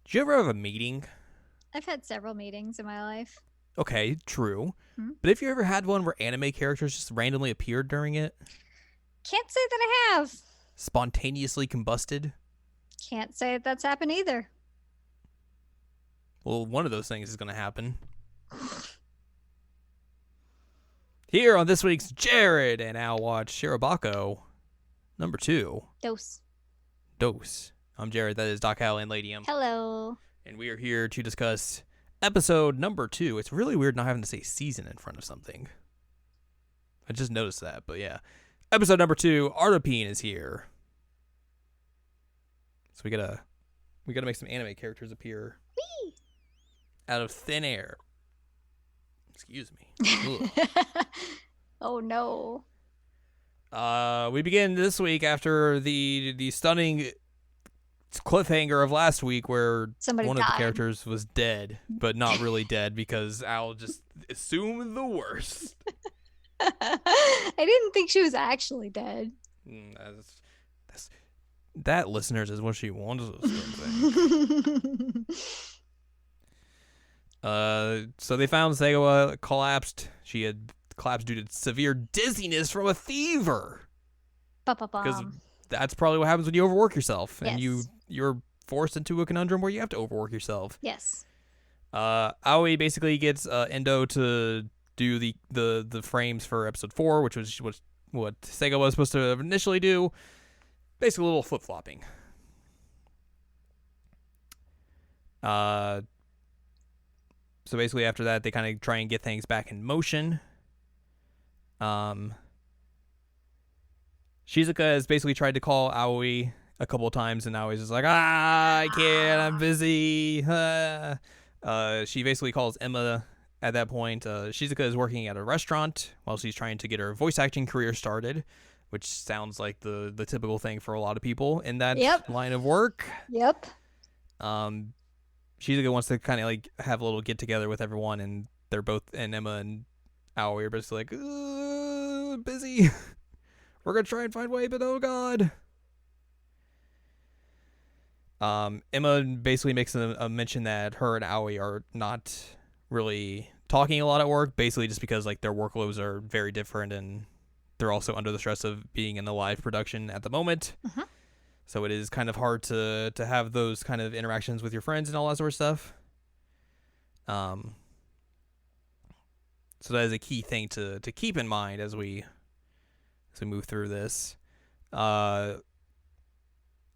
Did you ever have a meeting? I've had several meetings in my life. Okay, true. Hmm? But if you ever had one where anime characters just randomly appeared during it, Can't say that I have. spontaneously combusted, Can't say that that's happened either. well, one of those things is going to happen. Here on this week's Jared and Al Watch Shirobako, number 2, Dose. Dose. I'm Jared, that is Doc Hal and Lady M. Hello. And we are here to discuss episode number 2. It's really weird not having to say season in front of something. I just noticed that, but yeah. Episode number 2, Arupin is here. So we gotta make some anime characters appear Whee! out of thin air. Excuse me. Oh no. We begin this week after the stunning cliffhanger of last week where Somebody one of the died. characters was dead, but not really dead because Al just assumed the worst. I didn't think she was actually dead. That, listeners, is what she wanted us to think. So they found Segawa collapsed. She had collapsed due to severe dizziness from a fever. Because that's probably what happens when you overwork yourself, and Yes. you're forced into a conundrum where you have to overwork yourself. Yes. Aoi basically gets Endo to do the frames for episode 4, which was what Sega was supposed to initially do. Basically, a little flip flopping. So basically, after that, they kind of try and get things back in motion. Shizuka has basically tried to call Aoi a couple of times, and Aoi's just like, I can't, I'm busy. She basically calls Emma at that point. Shizuka is working at a restaurant while she's trying to get her voice acting career started, which sounds like the typical thing for a lot of people in that line of work. Yep. Shizuka wants to kind of like have a little get together with everyone, and they're both, and Emma and Aoi are basically like, busy. We're gonna try and find a way, but oh god. Emma basically makes a mention that her and Aoi are not really talking a lot at work, basically just because like their workloads are very different, and they're also under the stress of being in the live production at the moment. Uh-huh. So it is kind of hard to have those kind of interactions with your friends and all that sort of stuff. So that is a key thing to keep in mind as we move through this. After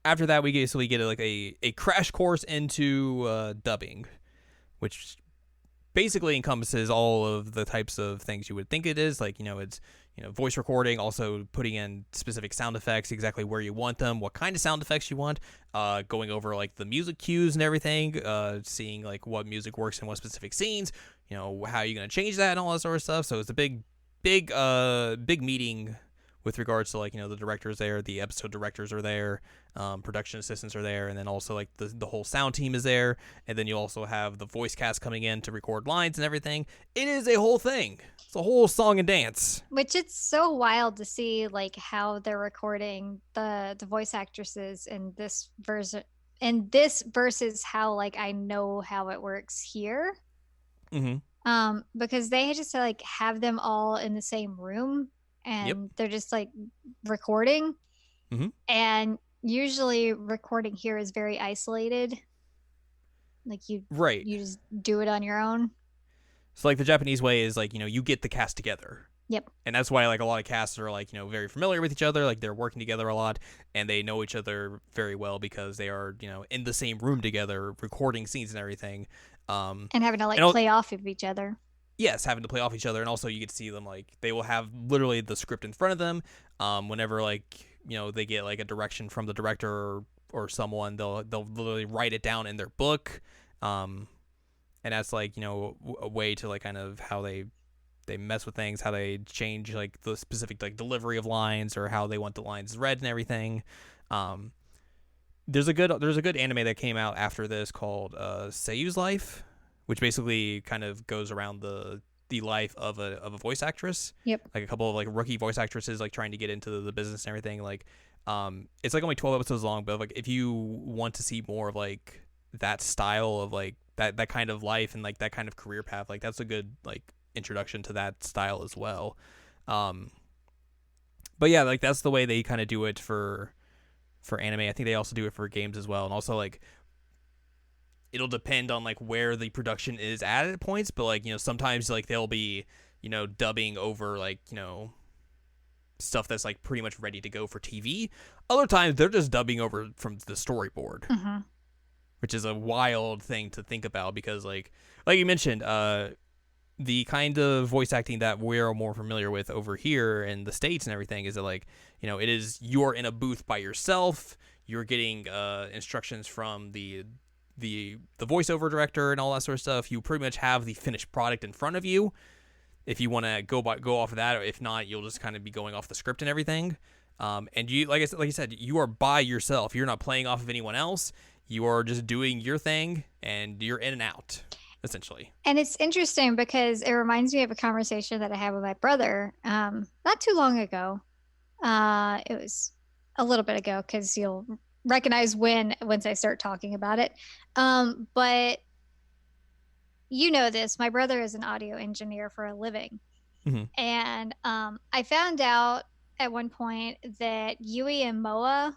that, we basically get like a crash course into dubbing, which basically encompasses all of the types of things you would think it is. Like, it's voice recording, also putting in specific sound effects, exactly where you want them, what kind of sound effects you want, going over like the music cues and everything, seeing like what music works in what specific scenes, how you're going to change that and all that sort of stuff. So it's a big meeting with regards to like, the directors there, the episode directors are there, production assistants are there, and then also like the whole sound team is there, and then you also have the voice cast coming in to record lines and everything. It is a whole thing. It's a whole song and dance. Which it's so wild to see like how they're recording the voice actresses in this version versus how like I know how it works here. Mm-hmm. Because they just like have them all in the same room and they're just like recording. Mm-hmm. And usually recording here is very isolated. Like you just do it on your own. So like the Japanese way is like, you get the cast together. Yep. And that's why like a lot of casts are like, very familiar with each other. Like they're working together a lot and they know each other very well because they are, in the same room together, recording scenes and everything. And having to like play off of each other. Yes, having to play off each other, and also you get to see them like they will have literally the script in front of them. Whenever like they get like a direction from the director or someone, they'll literally write it down in their book, and that's like a way to like kind of how they mess with things, how they change like the specific like delivery of lines or how they want the lines read and everything. There's a good anime that came out after this called Seiyu's Life, which basically kind of goes around the life of a voice actress. Yep. Like a couple of like rookie voice actresses like trying to get into the business and everything. Like, it's like only 12 episodes long, but like if you want to see more of like that style of like that kind of life and like that kind of career path. Like that's a good like introduction to that style as well. Um, but yeah, like that's the way they kind of do it for anime. I think they also do it for games as well, and also like it'll depend on like where the production is at points. But like sometimes like they'll be dubbing over like stuff that's like pretty much ready to go for TV. Other times they're just dubbing over from the storyboard, which is a wild thing to think about because like you mentioned, the kind of voice acting that we're more familiar with over here in the States and everything is that like it is you're in a booth by yourself. You're getting instructions from the voiceover director and all that sort of stuff. You pretty much have the finished product in front of you. If you want to go off of that, or if not, you'll just kind of be going off the script and everything. And you, like you said, you are by yourself. You're not playing off of anyone else. You are just doing your thing, and you're in and out, essentially. And it's interesting because it reminds me of a conversation that I had with my brother not too long ago. It was a little bit ago because you'll recognize once I start talking about it. But this, my brother is an audio engineer for a living. And I found out at one point that Yui and Moa,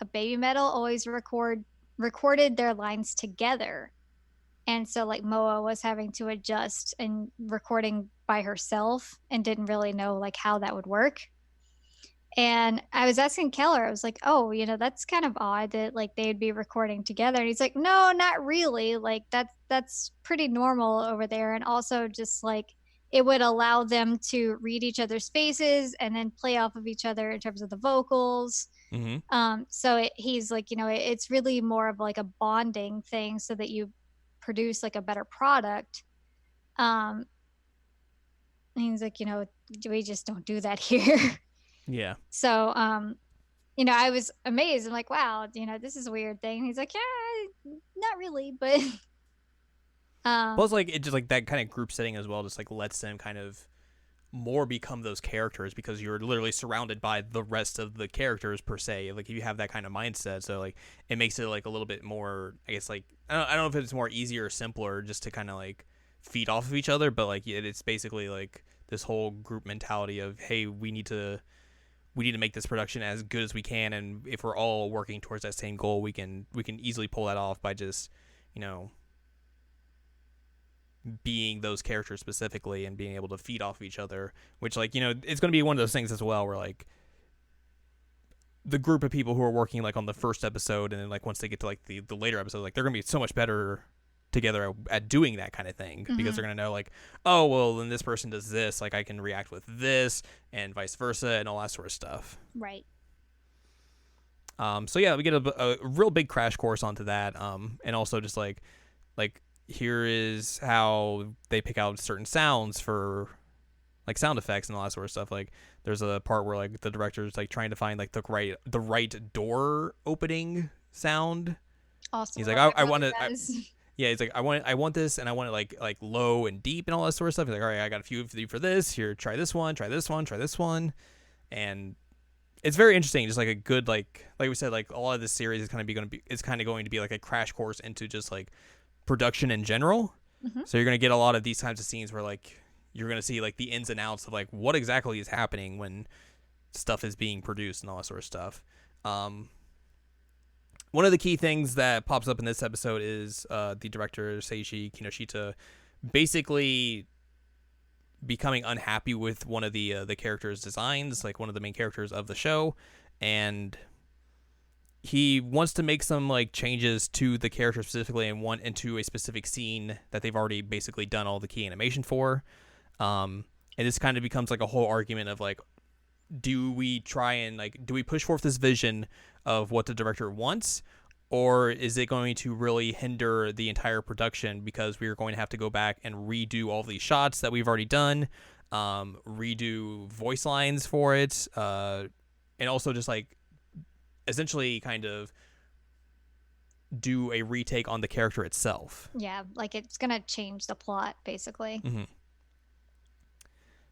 a Baby Metal, always recorded their lines together. And so like Moa was having to adjust and recording by herself and didn't really know like how that would work. And I was asking Keller, I was like, oh, that's kind of odd that like they'd be recording together. And he's like, no, not really. Like that's pretty normal over there. And also just like it would allow them to read each other's faces and then play off of each other in terms of the vocals. So he's like, it's really more of like a bonding thing so that you produce like a better product. And he's like, we just don't do that here. Yeah. So, I was amazed. I'm like, wow, this is a weird thing. And he's like, yeah, not really, but. Plus, like, it just like that kind of group setting as well just like lets them kind of more become those characters because you're literally surrounded by the rest of the characters per se. Like, if you have that kind of mindset, so like it makes it like a little bit more, I guess, like I don't know if it's more easier or simpler just to kind of like feed off of each other, but like it's basically like this whole group mentality of, hey, we need to make this production as good as we can, and if we're all working towards that same goal, we can easily pull that off by just being those characters specifically and being able to feed off of each other, which like it's going to be one of those things as well where like the group of people who are working like on the first episode and then like once they get to like the later episodes, like they're going to be so much better together at doing that kind of thing because they're going to know like, oh well, then this person does this, like I can react with this and vice versa and all that sort of stuff. Right. So yeah, we get a real big crash course onto that, and also just like here is how they pick out certain sounds for like sound effects and all that sort of stuff. Like there's a part where like the director's like trying to find like the right door opening sound. Awesome. He's like, I want to. Yeah, he's like, I want this, and I want it like low and deep and all that sort of stuff. He's like, all right, I got a few for you for this. Here, try this one, try this one, try this one, and it's very interesting. Just like a good like we said, like a lot of this series is kind of going to be like a crash course into just like production in general. So you're going to get a lot of these types of scenes where like you're going to see like the ins and outs of like what exactly is happening when stuff is being produced and all that sort of stuff. One of the key things that pops up in this episode is the director Seishi Kinoshita basically becoming unhappy with one of the characters' designs, like one of the main characters of the show, and he wants to make some like changes to the character specifically and want into a specific scene that they've already basically done all the key animation for. And this kind of becomes like a whole argument of like, do we push forth this vision of what the director wants, or is it going to really hinder the entire production because we are going to have to go back and redo all these shots that we've already done, redo voice lines for it, and also just like essentially kind of do a retake on the character itself. Yeah, like it's gonna change the plot basically.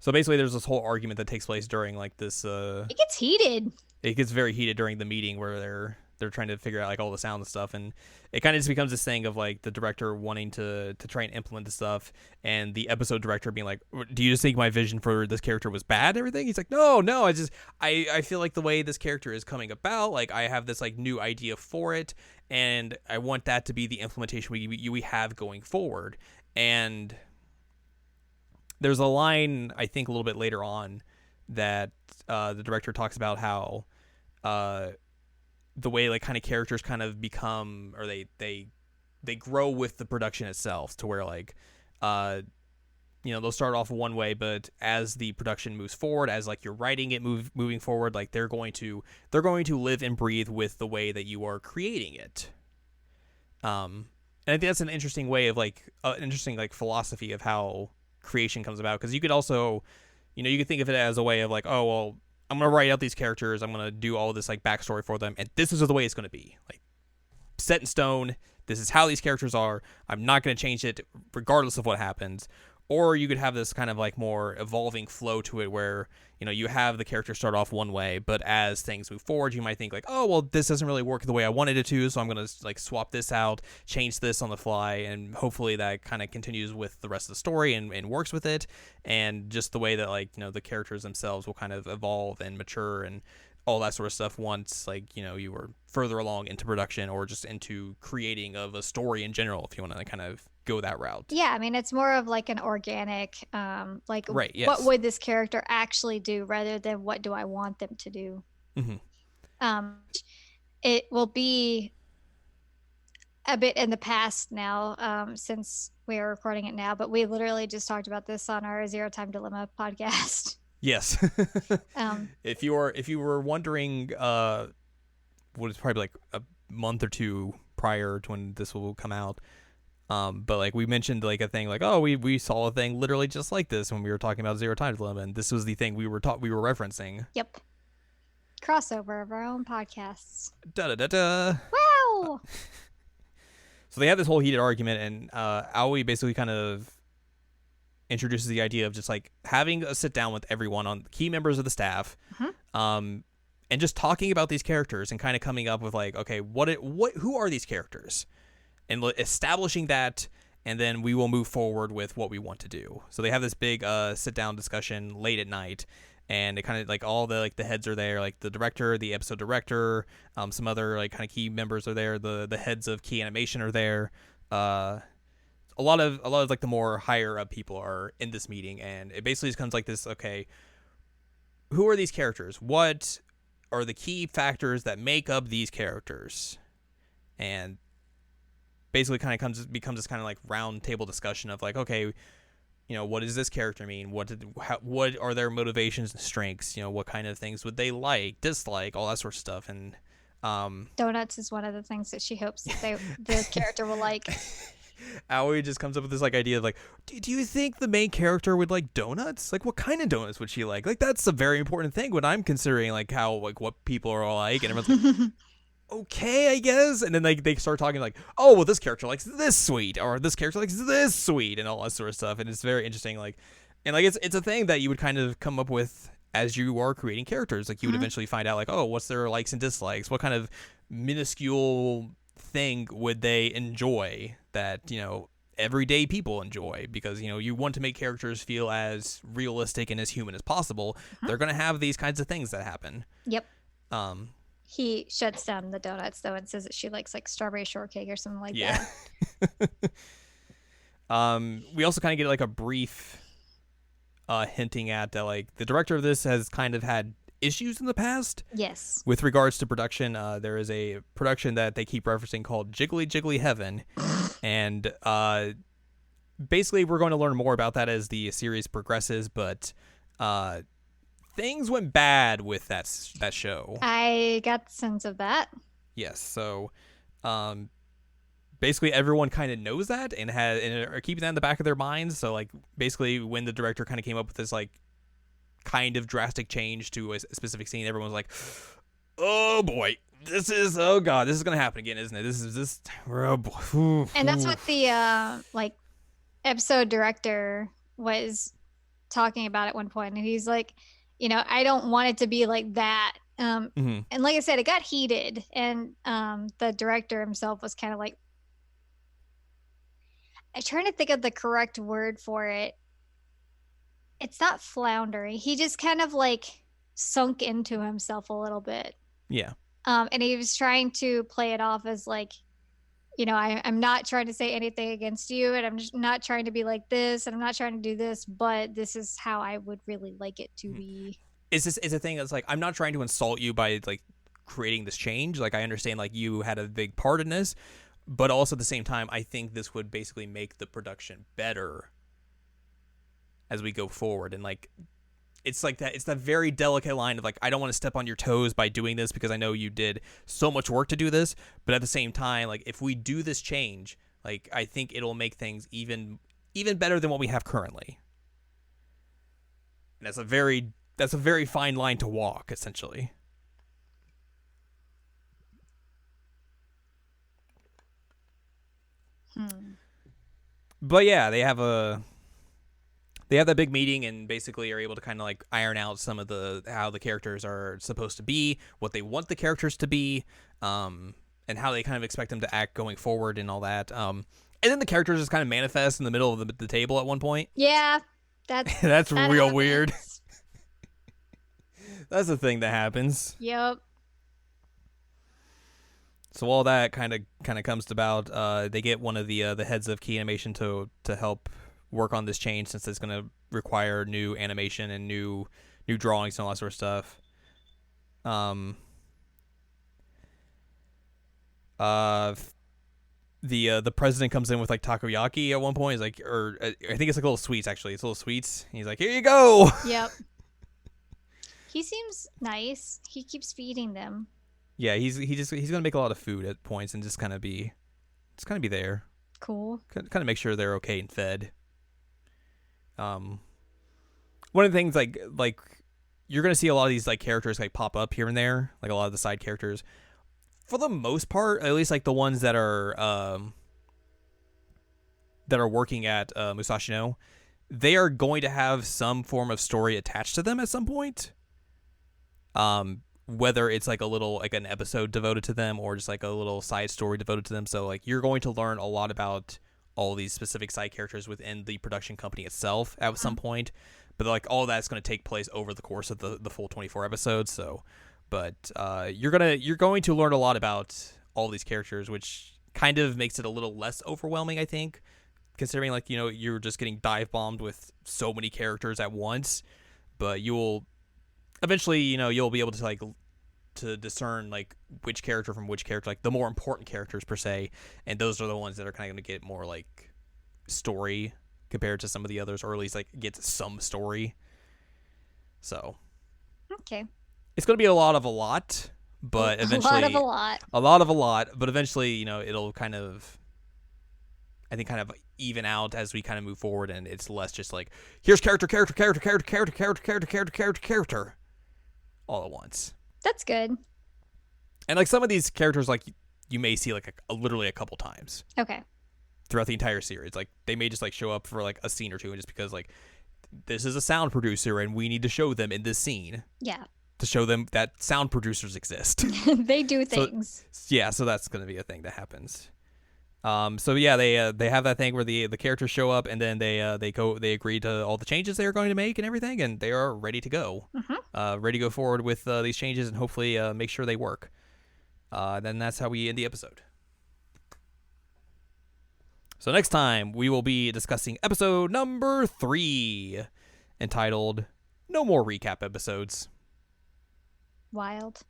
So basically there's this whole argument that takes place during like this it gets heated. It gets very heated during the meeting where they're trying to figure out like all the sound and stuff, and it kind of just becomes this thing of like the director wanting to try and implement the stuff, and the episode director being like, do you just think my vision for this character was bad and everything? He's like, no, I feel like the way this character is coming about, like I have this like new idea for it, and I want that to be the implementation we have going forward. And there's a line, I think, a little bit later on that the director talks about how the way like kind of characters kind of become, or they grow with the production itself, to where like they'll start off one way, but as the production moves forward, as like you're writing it moving forward, like they're going to live and breathe with the way that you are creating it. And I think that's an interesting way of like an interesting like philosophy of how creation comes about, because you could also, you could think of it as a way of like, oh well, I'm gonna write out these characters, I'm gonna do all this like backstory for them, and this is the way it's gonna be, like set in stone. This is how these characters are. I'm not gonna change it regardless of what happens. Or you could have this kind of like more evolving flow to it, where you have the character start off one way, but as things move forward, you might think like, oh well, this doesn't really work the way I wanted it to, so I'm gonna like swap this out, change this on the fly, and hopefully that kind of continues with the rest of the story and works with it, and just the way that like the characters themselves will kind of evolve and mature and all that sort of stuff once like you were further along into production, or just into creating of a story in general, if you want to kind of go that route. Yeah, I mean, it's more of like an organic, like right, yes. What would this character actually do, rather than what do I want them to do. Mm-hmm. It will be a bit in the past now, since we are recording it now, but we literally just talked about this on our Zero Time Dilemma podcast. Yes. If you were wondering, what is probably like a month or two prior to when this will come out, but like we mentioned like a thing like, oh, we saw a thing literally just like this when we were talking about Zero Time Dilemma, and this was the thing we were referencing. Yep. Crossover of our own podcasts. Da da da da. Wow. So they have this whole heated argument, and Aoi basically kind of introduces the idea of just like having a sit down with everyone on key members of the staff, and just talking about these characters and kind of coming up with like, okay, who are these characters, and establishing that, and then we will move forward with what we want to do. So they have this big sit down discussion late at night, and it kind of like all the like the heads are there, like the director, the episode director, some other like kind of key members are there, the heads of key animation are there, a lot of like the more higher up people are in this meeting, and it basically just comes like this, okay, who are these characters? What are the key factors that make up these characters? And basically kind of becomes this kind of like round table discussion of like, okay, what does this character mean? What are their motivations and strengths? What kind of things would they like, dislike, all that sort of stuff. And donuts is one of the things that she hopes that the character will like. Aoi just comes up with this like idea of like, do you think the main character would like donuts? Like, what kind of donuts would she like? Like, that's a very important thing when I'm considering like how like what people are like, and everyone's like, okay, I guess. And then like they start talking like, oh well, this character likes this sweet, or this character likes this sweet, and all that sort of stuff. And it's very interesting, like, and like it's a thing that you would kind of come up with as you are creating characters. Like you would eventually find out like, oh, what's their likes and dislikes? What kind of minuscule thing would they enjoy that everyday people enjoy, because you want to make characters feel as realistic and as human as possible. They're gonna have these kinds of things that happen. Yep. He shuts down the donuts though and says that she likes like strawberry shortcake or something like that. We also kind of get like a brief hinting at that like the director of this has kind of had issues in the past. Yes. With regards to production, there is a production that they keep referencing called Jiggly Jiggly Heaven, and basically we're going to learn more about that as the series progresses. But things went bad with that show. I got the sense of that. Yes. So, basically everyone kind of knows that and are keeping that in the back of their minds. So, like, basically when the director kind of came up with this like kind of drastic change to a specific scene, everyone was like, oh boy, this is gonna happen again, isn't it? Oh boy. And that's what the like episode director was talking about at one point, and he's like, I don't want it to be like that Mm-hmm. And like I said, it got heated, and the director himself was kind of like, I'm trying to think of the correct word for it. It's not floundering. He just kind of like sunk into himself a little bit. Yeah. And he was trying to play it off as like, I'm not trying to say anything against you, and I'm just not trying to be like this, and I'm not trying to do this, but this is how I would really like it to be. It's a thing that's like, I'm not trying to insult you by like creating this change. Like, I understand like you had a big part in this, but also at the same time, I think this would basically make the production better as we go forward. And like, it's like that. It's that very delicate line of like, I don't want to step on your toes by doing this because I know you did so much work to do this. But at the same time, like, if we do this change, like, I think it'll make things even better than what we have currently. And that's a very fine line to walk, essentially. But yeah, they have that big meeting and basically are able to kind of like iron out some of how the characters are supposed to be, what they want the characters to be, and how they kind of expect them to act going forward and all that. And then the characters just kind of manifest in the middle of the table at one point. Yeah, that's that real happens. Weird. That's the thing that happens. Yep. So all that kind of comes about. They get one of the heads of Key Animation to help work on this change, since it's going to require new animation and new drawings and all that sort of stuff. The president comes in with like takoyaki at one point. He's like, or I think it's like little sweets, actually. It's little sweets. He's like, here you go. Yep. He seems nice. He keeps feeding them. Yeah, he's gonna make a lot of food at points and just kind of be there. Cool. Kind of make sure they're okay and fed. One of the things like you're gonna see a lot of these like characters like pop up here and there, like a lot of the side characters. For the most part, at least like the ones that are working at Musashino, they are going to have some form of story attached to them at some point. Whether it's like a little like an episode devoted to them or just like a little side story devoted to them. So like you're going to learn a lot about all these specific side characters within the production company itself at some point. But like all that's going to take place over the course of the full 24 episodes. So, but you're going to learn a lot about all these characters, which kind of makes it a little less overwhelming, I think, considering like, you're just getting dive bombed with so many characters at once. But you'll eventually, you'll be able to like to discern like which character from which character, like the more important characters per se, and those are the ones that are kind of going to get more like story compared to some of the others, or at least like get some story. So okay, it's going to be a lot, but eventually a lot of a lot, but eventually, it'll kind of, I think, kind of even out as we kind of move forward, and it's less just like here's character all at once. That's good. And like some of these characters, like you may see like literally a couple times. Okay. Throughout the entire series, like they may just like show up for like a scene or two, and just because like this is a sound producer and we need to show them in this scene. Yeah. To show them that sound producers exist. They do things. So that's going to be a thing that happens. So yeah, they have that thing where the characters show up, and then they agree to all the changes they are going to make and everything, and they are ready to go. Ready to go forward with these changes and hopefully make sure they work. Then that's how we end the episode. So next time we will be discussing episode number 3, entitled "No More Recap Episodes." Wild.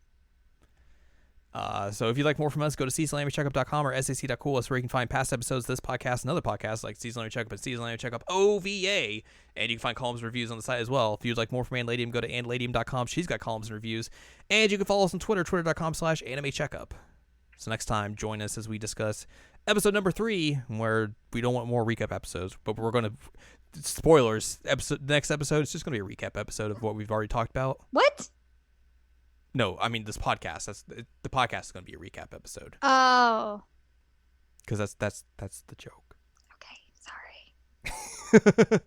So if you'd like more from us, go to seasonallamycheckup.com or sac.cool. That's where you can find past episodes of this podcast and other podcasts like Seasonal Anime Checkup and Seasonal Anime Checkup OVA. And you can find columns and reviews on the site as well. If you'd like more from Anladium, go to anladium.com. She's got columns and reviews. And you can follow us on Twitter, twitter.com/animecheckup. So next time, join us as we discuss episode number 3, where we don't want more recap episodes, but we're going to... Spoilers. Next episode is just going to be a recap episode of what we've already talked about. What? No, I mean this podcast. The podcast is going to be a recap episode. Oh. Because that's the joke. Okay, sorry.